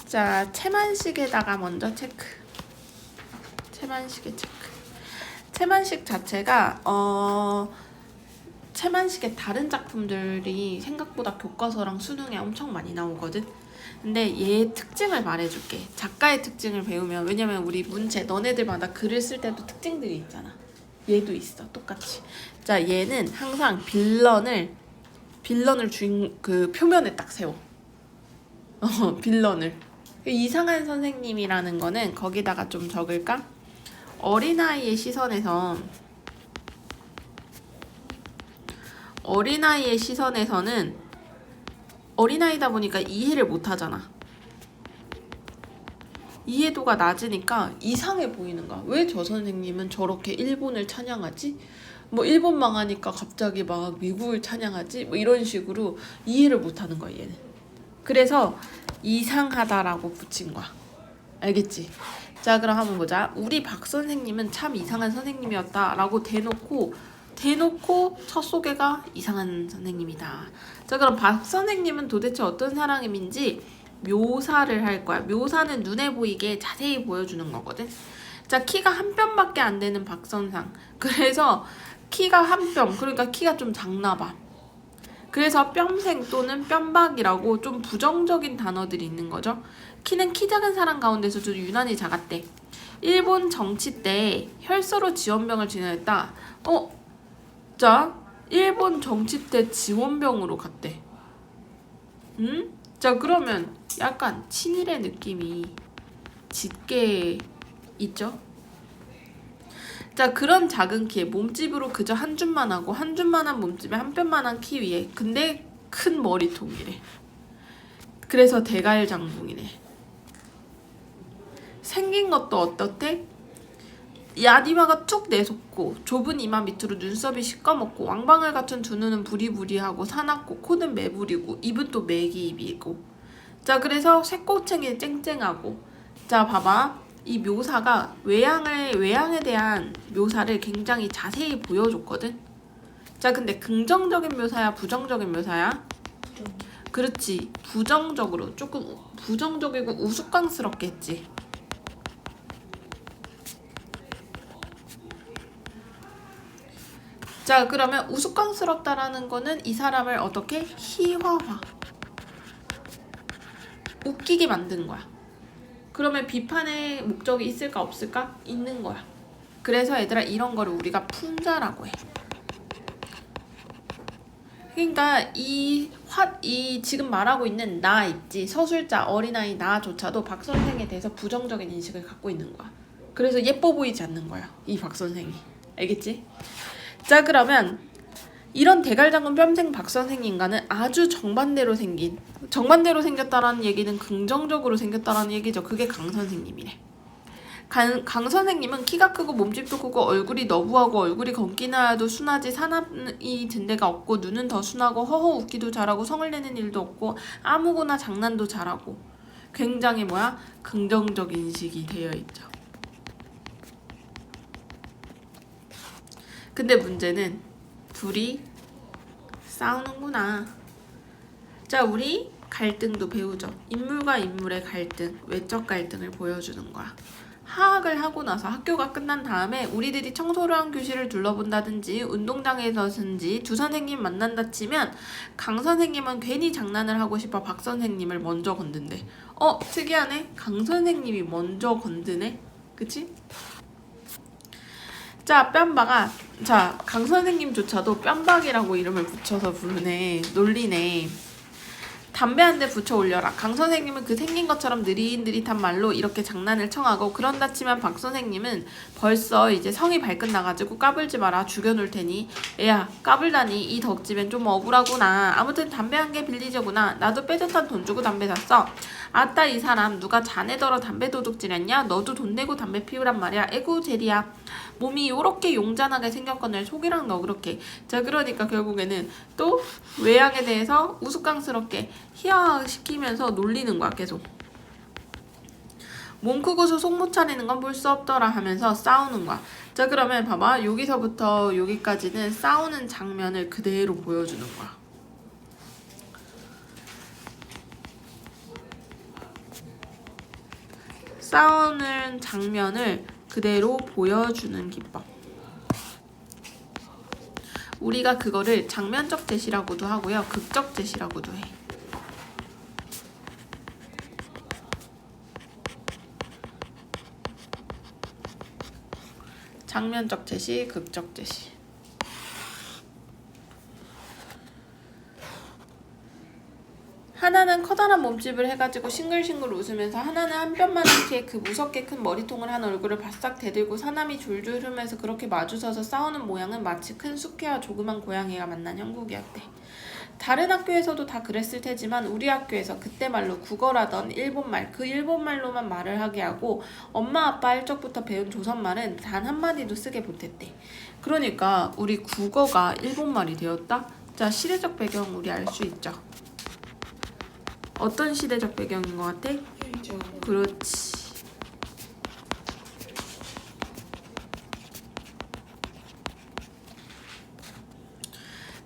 자, 채만식에다가 먼저 체크. 채만식의 체크. 채만식 자체가 채만식의 다른 작품들이 생각보다 교과서랑 수능에 엄청 많이 나오거든. 근데 얘 특징을 말해줄게. 작가의 특징을 배우면, 왜냐면 우리 문체 너네들마다 글을 쓸 때도 특징들이 있잖아. 얘도 있어, 똑같이. 자, 얘는 항상 빌런을 주인 그 표면에 딱 세워. 빌런을. 이상한 선생님이라는 거는 거기다가 좀 적을까? 어린아이의 시선에서는 어린아이다 보니까 이해를 못하잖아. 이해도가 낮으니까 이상해 보이는 거야. 왜 저 선생님은 저렇게 일본을 찬양하지? 뭐 일본 망하니까 갑자기 막 미국을 찬양하지? 뭐 이런 식으로 이해를 못하는 거야, 얘는. 그래서 이상하다라고 붙인 거야. 알겠지? 자, 그럼 한번 보자. 우리 박 선생님은 참 이상한 선생님이었다라고 대놓고 첫 소개가 이상한 선생님이다. 자, 그럼 박 선생님은 도대체 어떤 사람인지 묘사를 할 거야. 묘사는 눈에 보이게 자세히 보여주는 거거든. 자, 키가 한 뼘밖에 안 되는 박선상. 그래서 키가 한 뼘, 그러니까 키가 좀 작나 봐. 그래서 뼘생 또는 뼘박이라고 좀 부정적인 단어들이 있는 거죠. 키는 키 작은 사람 가운데서도 유난히 작았대. 일본 정치 때 혈서로 지원병을 지내했다. 자, 일본 정치 때 지원병으로 갔대. 자, 그러면 약간 친일의 느낌이 짙게 있죠? 자, 그런 작은 키에 몸집으로 그저 한 줌만 하고 한 줌만한 몸집에 한 뼘만한 키 위에 근데 큰 머리통이래. 그래서 대갈장봉이래. 생긴 것도 어떻대? 야디마가 툭 내솟고 좁은 이마 밑으로 눈썹이 시꺼멓고 왕방울 같은 두 눈은 부리부리하고 사납고 코는 매부리고 입은 또 매기입이고. 자, 그래서 쇠꼬챙이 쨍쨍하고. 자, 봐봐. 이 묘사가 외양에 대한 묘사를 굉장히 자세히 보여줬거든. 자, 근데 긍정적인 묘사야, 부정적인 묘사야? 그렇지. 부정적으로, 조금 부정적이고 우스꽝스럽게 했지. 자, 그러면 우스꽝스럽다라는 거는 이 사람을 어떻게? 희화화. 웃기게 만든 거야. 그러면 비판의 목적이 있을까 없을까? 있는 거야. 그래서 얘들아, 이런 거를 우리가 풍자라고 해. 그러니까 이 지금 말하고 있는 나 있지, 서술자 어린아이 나조차도 박 선생에 대해서 부정적인 인식을 갖고 있는 거야. 그래서 예뻐 보이지 않는 거야, 이 박 선생이. 알겠지? 자, 그러면 이런 대갈장군 뼘생 박 선생님과는 아주 정반대로 생겼다라는 얘기는 긍정적으로 생겼다라는 얘기죠. 그게 강 선생님이래. 강 선생님은 키가 크고 몸집도 크고 얼굴이 너부하고 얼굴이 검기나도 순하지 사납이 든 데가 없고 눈은 더 순하고 허허 웃기도 잘하고 성을 내는 일도 없고 아무거나 장난도 잘하고 굉장히 긍정적 인식이 되어 있죠. 근데 문제는 둘이 싸우는구나. 자, 우리 갈등도 배우죠. 인물과 인물의 갈등, 외적 갈등을 보여주는 거야. 하학을 하고 나서 학교가 끝난 다음에 우리들이 청소를 한 교실을 둘러본다든지 운동장에서든지 두 선생님 만난다 치면 강 선생님은 괜히 장난을 하고 싶어 박 선생님을 먼저 건든대. 특이하네. 강 선생님이 먼저 건드네. 그치? 자, 뺨박아. 자, 강 선생님조차도 뺨박이라고 이름을 붙여서 부르네. 놀리네. 담배 한 대 붙여 올려라. 강 선생님은 그 생긴 것처럼 느릿느릿한 말로 이렇게 장난을 청하고, 그런다 치면 박 선생님은 벌써 이제 성이 발끝 나가지고 까불지 마라. 죽여놓을 테니. 애야, 까불다니 이 덕지면 좀 억울하구나. 아무튼 담배 한 개 빌리자구나. 나도 빼듯한 돈 주고 담배 샀어. 아따, 이 사람 누가 자네더러 담배 도둑질했냐? 너도 돈 내고 담배 피우란 말이야. 에구 제리야. 몸이 요렇게 용잔하게 생겼거늘 속이랑 너 그렇게. 자, 그러니까 결국에는 또 외양에 대해서 우스꽝스럽게 희화시키면서 놀리는 거야. 계속 몸 크고서 속 못 차리는 건 볼 수 없더라 하면서 싸우는 거야. 자, 그러면 봐봐. 여기서부터 여기까지는 싸우는 장면을 그대로 보여주는 거야. 싸우는 장면을 그대로 보여주는 기법. 우리가 그거를 장면적 제시라고도 하고요. 극적 제시라고도 해. 장면적 제시, 극적 제시. 하나는 커다란 몸집을 해가지고 싱글싱글 웃으면서 하나는 한 뼘만한 키에 그 무섭게 큰 머리통을 한 얼굴을 바싹 대들고 사람이 줄줄 흐르면서 그렇게 마주서서 싸우는 모양은 마치 큰 숙회와 조그만 고양이가 만난 형국이었대. 다른 학교에서도 다 그랬을 테지만 우리 학교에서 그때 말로 국어라던 일본말, 그 일본말로만 말을 하게 하고 엄마 아빠 할 적부터 배운 조선말은 단 한마디도 쓰게 못했대. 그러니까 우리 국어가 일본말이 되었다? 자, 시대적 배경 우리 알 수 있죠? 어떤 시대적 배경인 것 같아? 그렇지.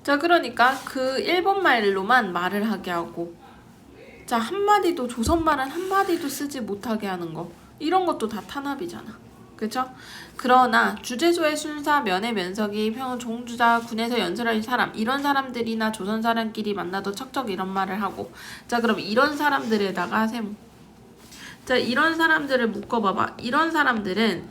자, 그러니까 그 일본말로만 말을 하게 하고, 자, 한마디도 조선말은 한마디도 쓰지 못하게 하는 거, 이런 것도 다 탄압이잖아. 그쵸? 그러나 주제소의 순사, 면의 면석이, 종주자, 군에서 연설할 사람, 이런 사람들이나 조선 사람끼리 만나도 척척 이런 말을 하고, 자, 그럼 이런 사람들에다가 세모. 자, 이런 사람들을 묶어봐봐. 이런 사람들은,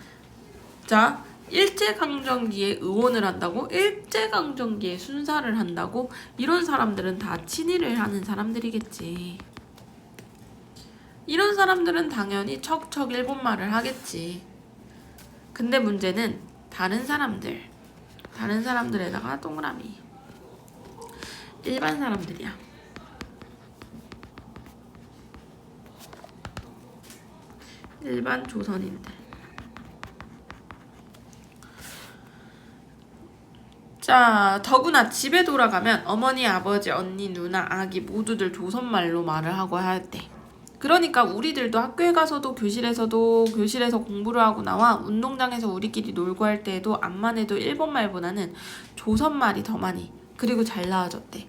자, 일제강점기에 의원을 한다고? 일제강점기에 순사를 한다고? 이런 사람들은 다 친일을 하는 사람들이겠지. 이런 사람들은 당연히 척척 일본말을 하겠지. 근데 문제는 다른 사람들에다가 동그라미. 일반 사람들이야. 일반 조선인들. 자, 더구나 집에 돌아가면 어머니, 아버지, 언니, 누나, 아기 모두들 조선말로 말을 하고 하였대. 그러니까 우리들도 학교에 가서도 교실에서 공부를 하고 나와 운동장에서 우리끼리 놀고 할 때에도 암만 해도 일본말보다는 조선말이 더 많이, 그리고 잘 나아졌대.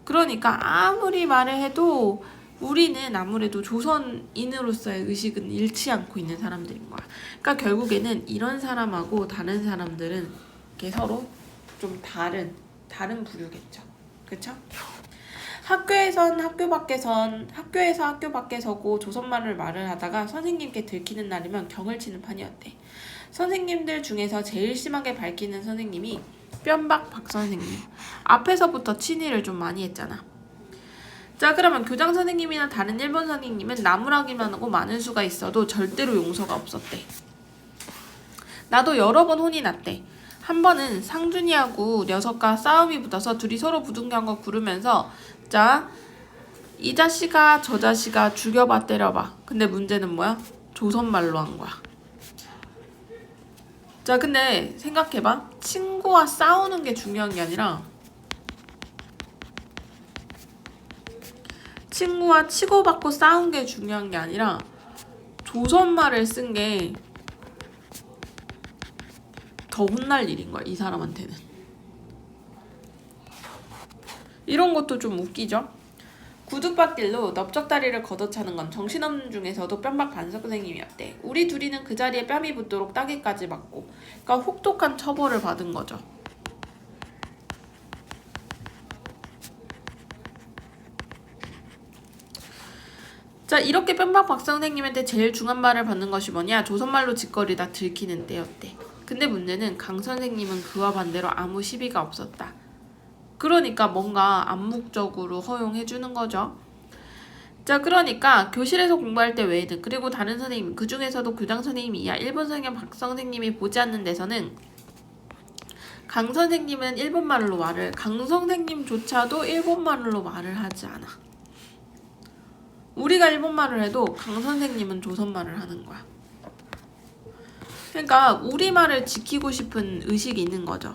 그러니까 아무리 말을 해도 우리는 아무래도 조선인으로서의 의식은 잃지 않고 있는 사람들인 거야. 그러니까 결국에는 이런 사람하고 다른 사람들은 이렇게 서로 좀 다른 부류겠죠. 그쵸? 학교에서 학교 밖에서고 조선말을 말을 하다가 선생님께 들키는 날이면 경을 치는 판이었대. 선생님들 중에서 제일 심하게 밝히는 선생님이 뼘박 박 선생님. 앞에서부터 친일을 좀 많이 했잖아. 자, 그러면 교장 선생님이나 다른 일본 선생님은 나무라기만 하고 많은 수가 있어도 절대로 용서가 없었대. 나도 여러 번 혼이 났대. 한 번은 상준이하고 녀석과 싸움이 붙어서 둘이 서로 부둥켜 거 구르면서, 자, 이 자식아 저 자식아 죽여봐 때려봐. 근데 문제는 뭐야? 조선말로 한 거야. 자, 근데 생각해봐. 친구와 싸우는 게 중요한 게 아니라 친구와 치고받고 싸운 게 중요한 게 아니라 조선말을 쓴 게 더 혼날 일인 거야, 이 사람한테는. 이런 것도 좀 웃기죠? 구둣밭길로 넓적다리를 걷어차는 건 정신없는 중에서도 뼘박 반 선생님이었대. 우리 둘이는 그 자리에 뺨이 붙도록 따개까지 맞고, 그러니까 혹독한 처벌을 받은 거죠. 자, 이렇게 뼘박 박 선생님한테 제일 중한 말을 받는 것이 뭐냐? 조선말로 짓거리다 들키는 때였대. 근데 문제는 강 선생님은 그와 반대로 아무 시비가 없었다. 그러니까 뭔가 암묵적으로 허용해주는 거죠. 자, 그러니까 교실에서 공부할 때 외에는, 그리고 다른 선생님, 그 중에서도 교장 선생님 이하 일본 선생님 박 선생님이 보지 않는 데서는 강 선생님은 일본말로 말을, 강 선생님조차도 일본말로 말을 하지 않아. 우리가 일본말을 해도 강 선생님은 조선말을 하는 거야. 그러니까 우리말을 지키고 싶은 의식이 있는 거죠.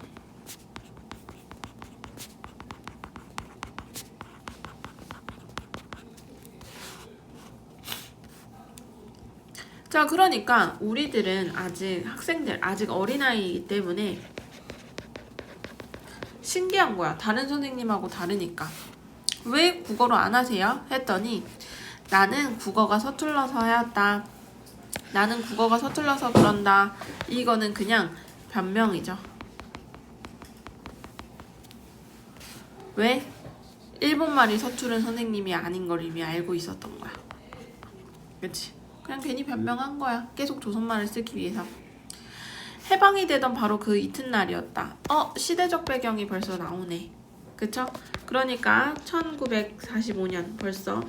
자, 그러니까 우리들은 아직 학생들, 아직 어린아이이기 때문에 신기한 거야. 다른 선생님하고 다르니까. 왜 국어로 안 하세요? 했더니 나는 국어가 서툴러서 하였다. 나는 국어가 서툴러서 그런다. 이거는 그냥 변명이죠. 왜? 일본말이 서투른 선생님이 아닌 걸 이미 알고 있었던 거야. 그치? 그냥 괜히 변명한 거야. 계속 조선말을 쓰기 위해서. 해방이 되던 바로 그 이튿날이었다. 시대적 배경이 벌써 나오네. 그쵸? 그러니까 1945년 벌써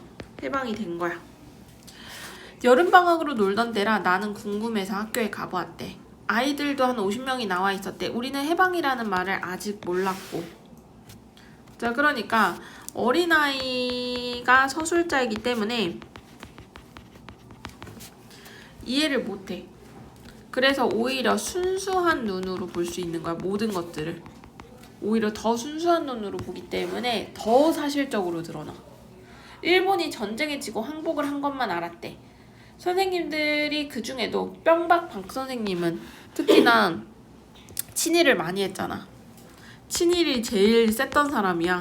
해방이 된 거야. 여름방학으로 놀던 때라 나는 궁금해서 학교에 가보았대. 아이들도 한 50명이 나와 있었대. 우리는 해방이라는 말을 아직 몰랐고. 자, 그러니까 어린아이가 서술자이기 때문에 이해를 못해. 그래서 오히려 순수한 눈으로 볼 수 있는 거야. 모든 것들을. 오히려 더 순수한 눈으로 보기 때문에 더 사실적으로 드러나. 일본이 전쟁에 지고 항복을 한 것만 알았대. 선생님들이 그 중에도 뿅박 박 선생님은 특히나 친일을 많이 했잖아. 친일이 제일 셌던 사람이야.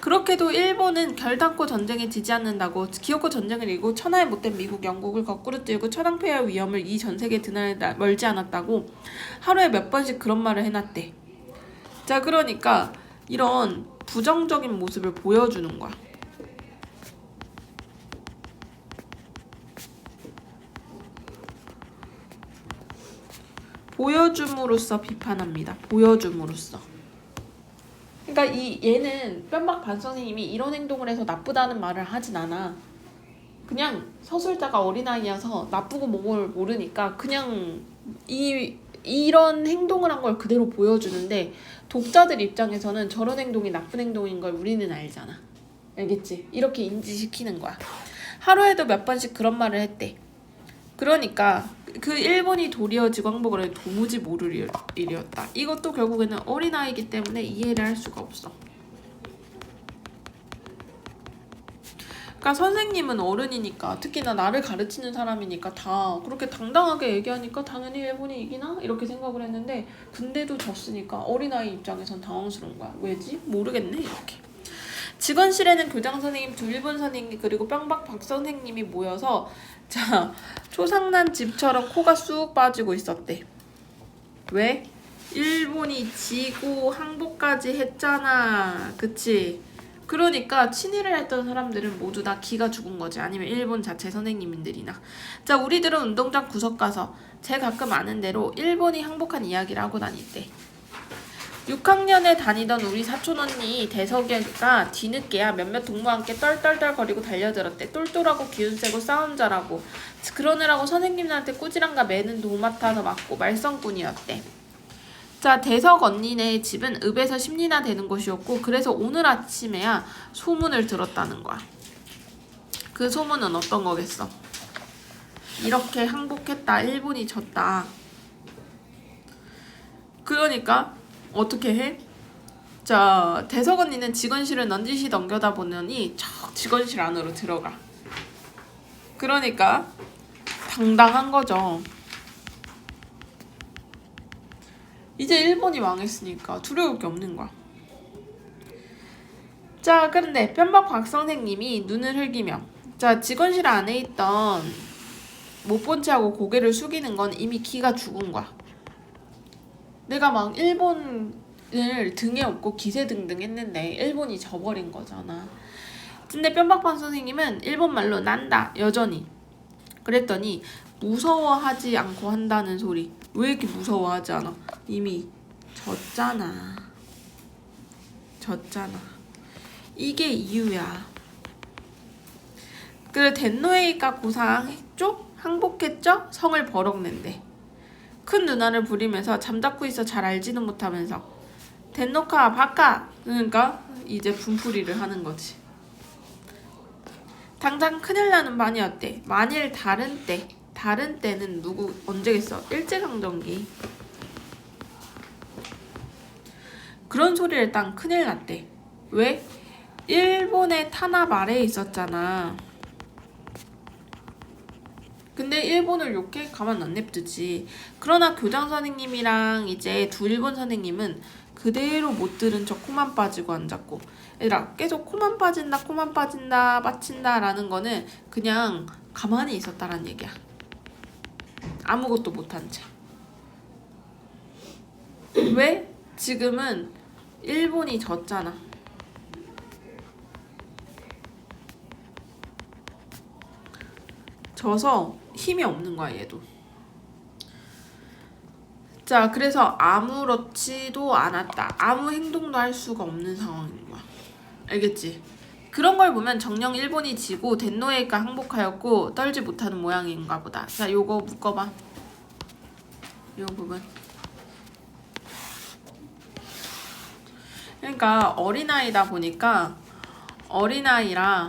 그렇게도 일본은 결단코 전쟁에 지지 않는다고 기어코 전쟁을 이기고 천하에 못된 미국, 영국을 거꾸로 들고 천황폐하의 위험을 이 전세계에 드러내 멀지 않았다고 하루에 몇 번씩 그런 말을 해놨대. 자, 그러니까 이런 부정적인 모습을 보여주는 거야. 보여줌으로써 비판합니다. 보여줌으로써. 그러니까 얘는 뺨박 반 선생님이 이런 행동을 해서 나쁘다는 말을 하진 않아. 그냥 서술자가 어린아이여서 나쁘고 뭘 모르니까 그냥 이런 행동을 한 걸 그대로 보여주는데, 독자들 입장에서는 저런 행동이 나쁜 행동인 걸 우리는 알잖아. 알겠지? 이렇게 인지시키는 거야. 하루에도 몇 번씩 그런 말을 했대. 그러니까 그 일본이 도리어 지광복을 해 도무지 모를 일이었다. 이것도 결국에는 어린아이기 때문에 이해를 할 수가 없어. 그러니까 선생님은 어른이니까, 특히나 나를 가르치는 사람이니까 다 그렇게 당당하게 얘기하니까 당연히 일본이 이기나? 이렇게 생각을 했는데, 근데도 졌으니까 어린아이 입장에선 당황스러운 거야. 왜지? 모르겠네 이렇게. 직원실에는 교장 선생님, 두 일본 선생님, 그리고 뿅박 박 선생님이 모여서 자, 초상난 집처럼 코가 쑥 빠지고 있었대. 왜? 일본이 지고 항복까지 했잖아. 그치? 그러니까 친일을 했던 사람들은 모두 다 기가 죽은 거지. 아니면 일본 자체 선생님들이나. 자, 우리들은 운동장 구석 가서 제 가끔 아는 대로 일본이 항복한 이야기를 하고 다녔대. 6학년에 다니던 우리 사촌 언니 대석이가 뒤늦게야 몇몇 동무와 함께 떨떨떨거리고 달려들었대. 똘똘하고 기운세고 싸움 잘하고 그러느라고 선생님들한테 꾸지람과 매는 도맡아서 맞고 말썽꾼이었대. 자, 대석 언니네 집은 읍에서 10리나 되는 곳이었고, 그래서 오늘 아침에야 소문을 들었다는 거야. 그 소문은 어떤 거겠어? 이렇게 항복했다, 일본이 졌다. 그러니까 어떻게 해? 자, 대석 언니는 직원실을 넌지시 넘겨다 보더니 척 직원실 안으로 들어가. 그러니까 당당한 거죠. 이제 일본이 망했으니까 두려울 게 없는 거야. 자, 그런데 뺨박 박 선생님이 눈을 흘기며, 자, 직원실 안에 있던 못 본 채하고 고개를 숙이는 건 이미 기가 죽은 거야. 내가 막 일본을 등에 업고 기세등등 했는데 일본이 져버린 거잖아. 근데 뺨박 박 선생님은 일본말로 난다, 여전히. 그랬더니 무서워하지 않고 한다는 소리. 왜 이렇게 무서워하지 않아? 이미 졌잖아. 이게 이유야. 그래, 덴노에이가 고상했죠? 항복했죠? 성을 버럭낸대. 큰 누나를 부리면서 잠자코 있어 잘 알지는 못하면서 덴노카 바카! 그러니까 이제 분풀이를 하는 거지. 당장 큰일 나는 반이었대. 만일 다른 때는 누구 언제겠어? 일제강점기. 그런 소리를 딱 큰일 났대. 왜? 일본의 탄압 아래에 있었잖아. 근데 일본을 욕해? 가만 안 냅두지. 그러나 교장 선생님이랑 이제 두 일본 선생님은 그대로 못 들은 척 코만 빠지고 앉았고, 얘들아, 계속 코만 빠진다 빠친다 라는 거는 그냥 가만히 있었다라는 얘기야. 아무것도 못한 채. 왜? 지금은 일본이 졌잖아. 져서 힘이 없는 거야, 얘도. 자, 그래서 아무렇지도 않았다. 아무 행동도 할 수가 없는 상황인 거야. 알겠지? 그런 걸 보면 정령 일본이 지고 덴노에가 항복하였고 떨지 못하는 모양인가 보다. 자, 요거 묶어봐. 요 부분. 그러니까 어린아이다 보니까 어린아이라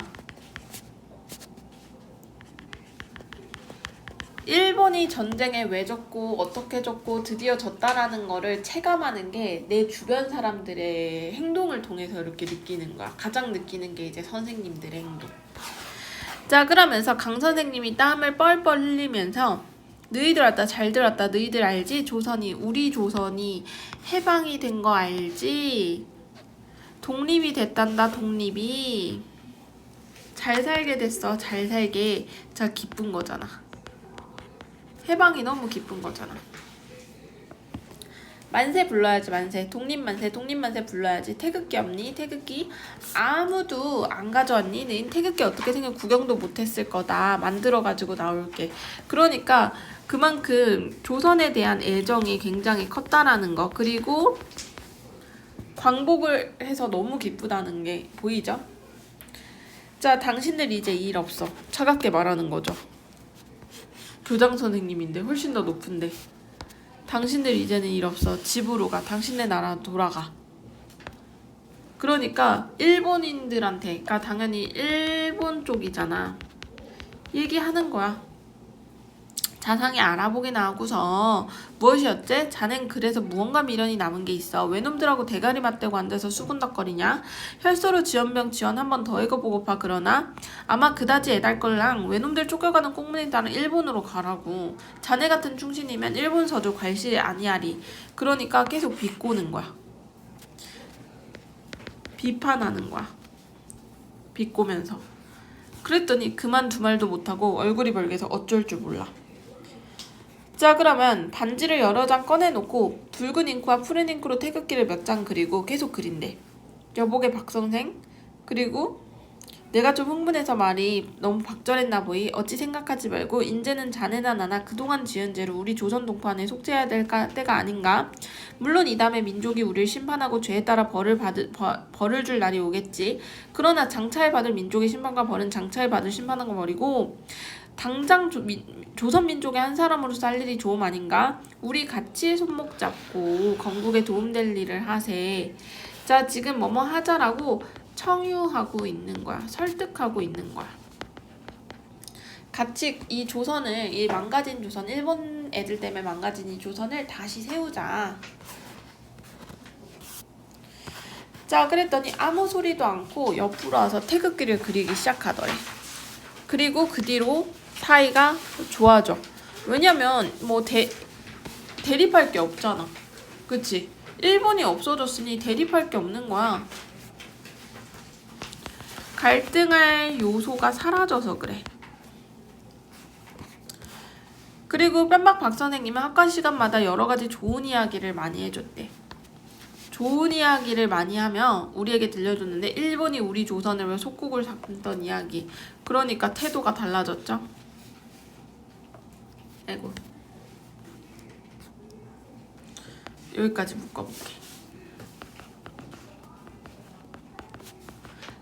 일본이 전쟁에 왜 졌고 어떻게 졌고 드디어 졌다라는 거를 체감하는 게 내 주변 사람들의 행동을 통해서 이렇게 느끼는 거야. 가장 느끼는 게 이제 선생님들의 행동. 자, 그러면서 강 선생님이 땀을 뻘뻘 흘리면서 너희들 왔다 잘 들었다. 너희들 알지? 우리 조선이 해방이 된 거 알지? 독립이 됐단다. 독립이 잘 살게 됐어. 잘 살게. 자, 기쁜 거잖아. 해방이 너무 기쁜 거잖아. 만세 불러야지. 만세. 독립만세. 독립만세 불러야지. 태극기 없니? 태극기 아무도 안 가져왔니? 내 태극기 어떻게 생겨? 구경도 못했을 거다. 만들어가지고 나올게. 그러니까 그만큼 조선에 대한 애정이 굉장히 컸다라는 거. 그리고 광복을 해서 너무 기쁘다는 게 보이죠? 자, 당신들 이제 일 없어. 차갑게 말하는 거죠. 교장 선생님인데 훨씬 더 높은데 당신들 이제는 일 없어. 집으로 가. 당신네 나라 돌아가. 그러니까 일본인들한테, 그러니까 당연히 일본 쪽이잖아, 얘기하는 거야. 자상히 알아보기나 하고서 무엇이었지? 자넨 그래서 무언가 미련이 남은 게 있어. 외놈들하고 대가리 맞대고 앉아서 수군덕거리냐? 혈서로 지원병 지원 한 번 더 읽어보고파. 그러나 아마 그다지 애달걸랑 외놈들 쫓겨가는 꽁무니 따른 일본으로 가라고. 자네 같은 충신이면 일본 서주 괄시 아니하리. 그러니까 계속 비꼬는 거야. 비판하는 거야. 비꼬면서. 그랬더니 그만 두 말도 못하고 얼굴이 벌게서 어쩔 줄 몰라. 자, 그러면 반지를 여러 장 꺼내놓고 붉은 잉크와 푸른 잉크로 태극기를 몇 장 그리고 계속 그린대. 여보게 박선생. 그리고 내가 좀 흥분해서 말이 너무 박절했나 보이. 어찌 생각하지 말고 인제는 자네나 나나 그동안 지은 죄로 우리 조선 동판에 속죄해야 될 때가 아닌가. 물론 이 다음에 민족이 우리를 심판하고 죄에 따라 벌을 줄 날이 오겠지. 그러나 장차에 받을 민족의 심판과 벌은 장차에 받을 심판한 거 버리고 당장 조선 민족의 한 사람으로 살 일이 좋음 아닌가? 우리 같이 손목 잡고 건국에 도움될 일을 하세. 자, 지금 뭐뭐 하자라고 청유하고 있는 거야. 설득하고 있는 거야. 같이 이 조선을, 이 망가진 조선, 일본 애들 때문에 망가진 이 조선을 다시 세우자. 자, 그랬더니 아무 소리도 않고 옆으로 와서 태극기를 그리기 시작하더래. 그리고 그 뒤로 사이가 좋아져. 왜냐면 뭐 대립할 게 없잖아. 그치? 일본이 없어졌으니 대립할 게 없는 거야. 갈등할 요소가 사라져서 그래. 그리고 뺨박 박선생님은 학과 시간마다 여러 가지 좋은 이야기를 많이 해줬대. 좋은 이야기를 많이 하며 우리에게 들려줬는데 일본이 우리 조선을 왜 속국을 삼던 이야기. 그러니까 태도가 달라졌죠. 아이고. 여기까지 묶어볼게.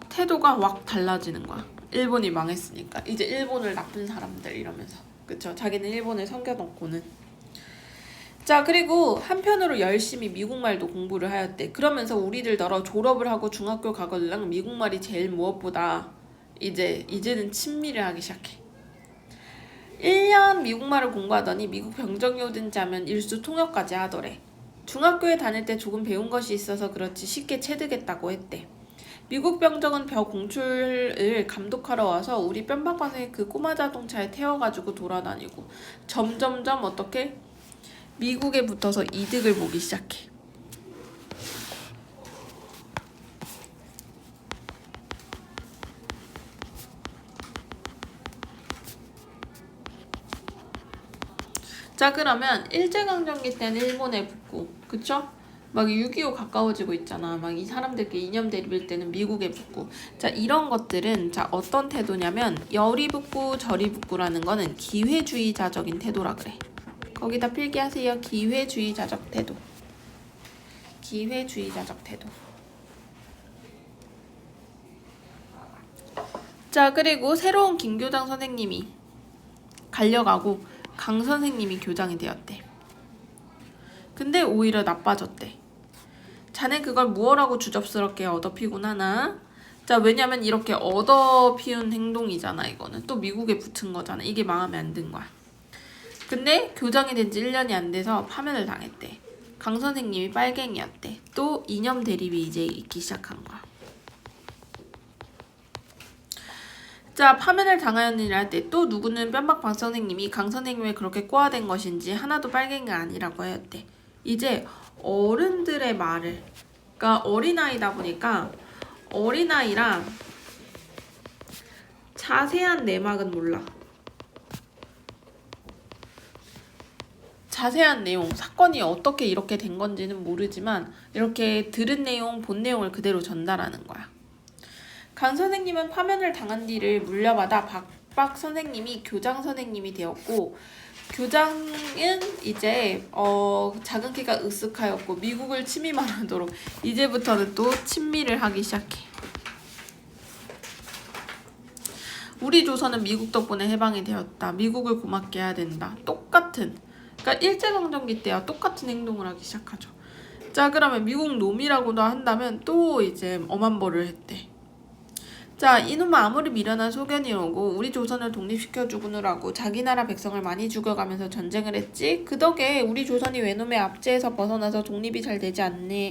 태도가 확 달라지는 거야. 일본이 망했으니까. 이제 일본을 나쁜 사람들 이러면서. 그쵸? 자기는 일본을 섬겨놓고는. 자, 그리고 한편으로 열심히 미국말도 공부를 하였대. 그러면서 우리들더러 졸업을 하고 중학교 가거들랑 미국말이 제일 무엇보다 이제는 친밀을 하기 시작해. 1년 미국말을 공부하더니 미국 병정이 오든지 하면 일수 통역까지 하더래. 중학교에 다닐 때 조금 배운 것이 있어서 그렇지 쉽게 체득했다고 했대. 미국 병정은 벼 공출을 감독하러 와서 우리 뺨방방에 그 꼬마 자동차에 태워가지고 돌아다니고 점점점 어떻게 미국에 붙어서 이득을 보기 시작해. 자, 그러면 일제강점기 때는 일본에 붙고, 그쵸? 막 6.25 가까워지고 있잖아. 막 이 사람들끼리 이념 대립일 때는 미국에 붙고. 자, 이런 것들은 자 어떤 태도냐면 열이 붙고 저리 붙고라는 거는 기회주의자적인 태도라 그래. 거기다 필기하세요. 기회주의자적 태도. 기회주의자적 태도. 자, 그리고 새로운 김교장 선생님이 갈려가고 강 선생님이 교장이 되었대. 근데 오히려 나빠졌대. 자네 그걸 무엇라고 주접스럽게 얻어피곤 하나? 자, 왜냐면 이렇게 얻어피운 행동이잖아. 이거는 또 미국에 붙은 거잖아. 이게 마음에 안 든 거야. 근데 교장이 된 지 1년이 안 돼서 파면을 당했대. 강 선생님이 빨갱이였대. 또 이념 대립이 이제 있기 시작한 거야. 자, 파면을 당하였느니라 할 때 또 누구는 뺨박 박 선생님이 강 선생님을 그렇게 꼬아댄 것인지 하나도 빨갱이가 아니라고 하였대. 이제 어른들의 말을, 그러니까 어린아이다 보니까 어린아이랑 자세한 내막은 몰라. 자세한 내용, 사건이 어떻게 이렇게 된 건지는 모르지만 이렇게 들은 내용, 본 내용을 그대로 전달하는 거야. 강 선생님은 파면을 당한 뒤를 물려받아 박박 선생님이 교장 선생님이 되었고, 교장은 이제 작은 키가 으쓱하였고 미국을 침입만 하도록 이제부터는 또 친미를 하기 시작해. 우리 조선은 미국 덕분에 해방이 되었다. 미국을 고맙게 해야 된다. 똑같은, 그러니까 일제강점기 때와 똑같은 행동을 하기 시작하죠. 자, 그러면 미국 놈이라고도 한다면 또 이제 엄한 벌을 했대. 자, 이놈아 아무리 미련한 소견이오고 우리 조선을 독립시켜 주느라고 자기 나라 백성을 많이 죽여가면서 전쟁을 했지. 그 덕에 우리 조선이 외놈의 압제에서 벗어나서 독립이 잘 되지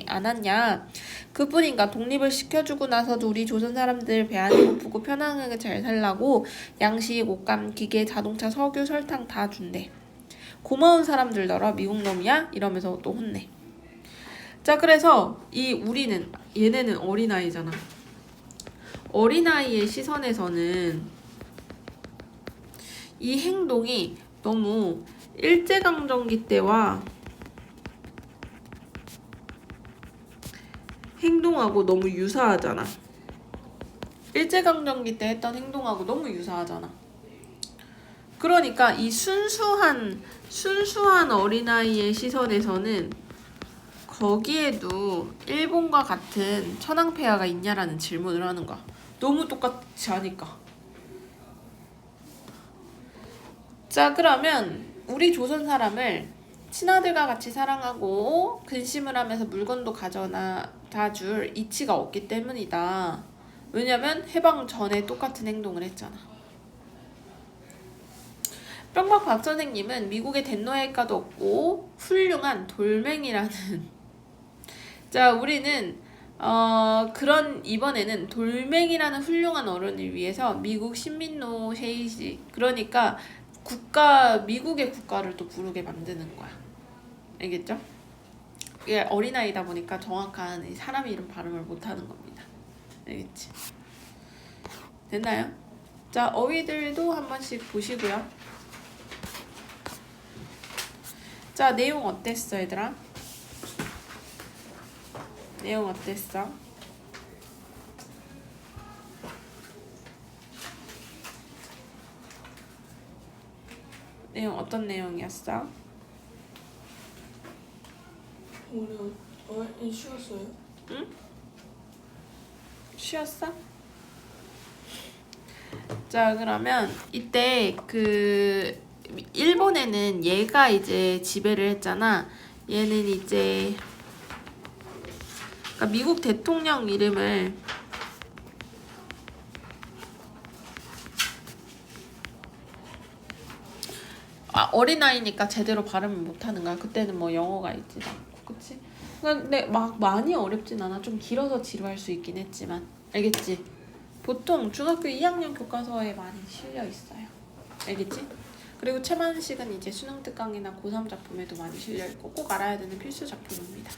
않았냐. 그뿐인가 독립을 시켜주고 나서도 우리 조선 사람들 배 안이 고프고 편안하게 잘 살라고 양식, 옷감, 기계, 자동차, 석유, 설탕 다 준대. 고마운 사람들더러 미국 놈이야? 이러면서 또 혼내. 자, 그래서 우리는, 얘네는 어린아이잖아. 어린아이의 시선에서는 이 행동이 너무 일제강점기 때와 행동하고 너무 유사하잖아. 일제강점기 때 했던 행동하고 너무 유사하잖아. 그러니까 이 순수한 어린아이의 시선에서는 거기에도 일본과 같은 천황폐하가 있냐라는 질문을 하는 거야. 너무 똑같이 하니까. 자, 그러면 우리 조선 사람을 친아들과 같이 사랑하고 근심을 하면서 물건도 가져다 줄 이치가 없기 때문이다. 왜냐면 해방 전에 똑같은 행동을 했잖아. 뿅박 박 선생님은 미국의 덴노엘가도 없고 훌륭한 돌멩이라는 자, 우리는 이번에는 돌멩이라는 훌륭한 어른을 위해서 미국 신민노 셰이시, 그러니까 미국의 국가를 또 부르게 만드는 거야. 알겠죠? 이게 어린아이다 보니까 정확한 사람 이름 발음을 못하는 겁니다. 알겠지? 됐나요? 자, 어휘들도 한 번씩 보시고요. 자, 내용 어땠어, 얘들아? 내용 어땠어? 내용 어떤 내용이었어? 오늘 쉬었어요? 응? 쉬었어? 자, 그러면 이때 일본에는 얘가 이제 지배를 했잖아. 얘는 이제 그러니까 미국 대통령 이름을 어린아이니까 제대로 발음을 못하는 거야. 그때는 뭐 영어가 있지도 않고, 그치? 근데 막 많이 어렵진 않아. 좀 길어서 지루할 수 있긴 했지만, 알겠지? 보통 중학교 2학년 교과서에 많이 실려 있어요. 알겠지? 그리고 최만식은 이제 수능 특강이나 고3 작품에도 많이 실려 있고 꼭 알아야 되는 필수 작품입니다.